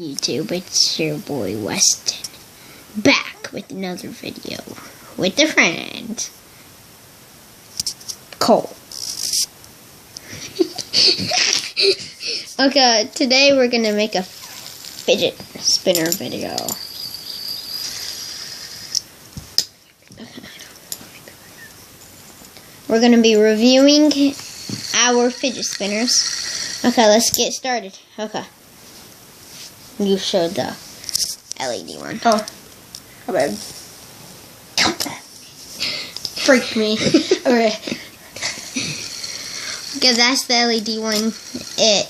YouTube, it's your boy Weston, back with another video with a friend, Cole. Okay, today we're gonna make a fidget spinner video. We're gonna be reviewing our fidget spinners. Okay, let's get started. Okay. You showed the LED one. Oh, how bad. Freaked me. Okay. Because that's the LED one. It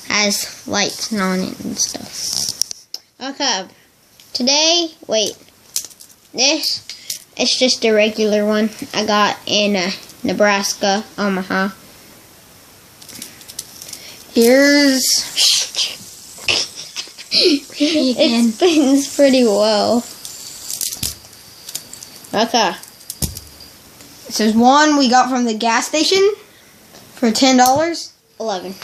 has lights on it and stuff. Okay. Today, wait. This, it's just a regular one I got in Nebraska, Omaha. Here's... It spins pretty well. Okay. This is one we got from the gas station for $10. 11.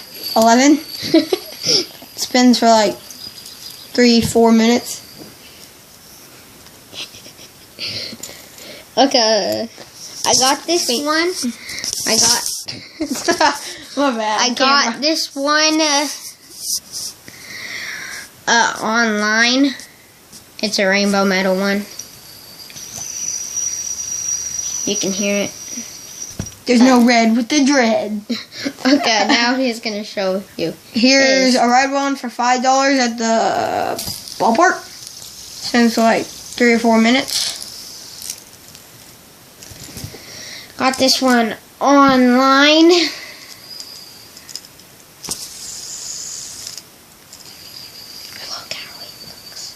Spins for like 3-4 minutes. Okay. I got this one. My bad. I got this one online. It's a rainbow metal one. You can hear it. There's no red with the dread. Okay, now he's gonna show you. Here's a red one for $5 at the ballpark. Spins for like 3 or 4 minutes. Got this one online. Look how it looks.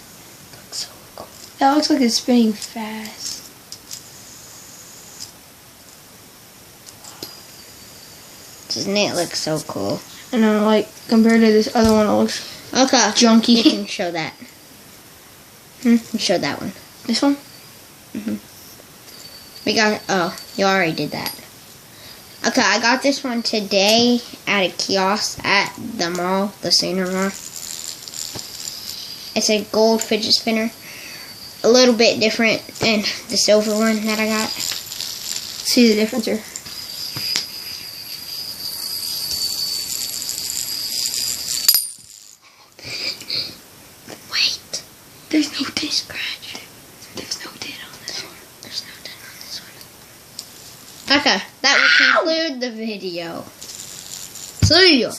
Looks so cool. That looks like it's spinning fast. Doesn't it look so cool? And then, like, compared to this other one, it looks Okay. junky. You can show that. You show that one. This one? We got, oh, you already did that. Okay, I got this one today at a kiosk at the mall, the Sooner Mall. It's a gold fidget spinner. A little bit different than the silver one that I got. See the difference here. Wait. There's no dent scratch. There's no dent on this one. There's no dent on this one. Okay, that will conclude the video. See ya.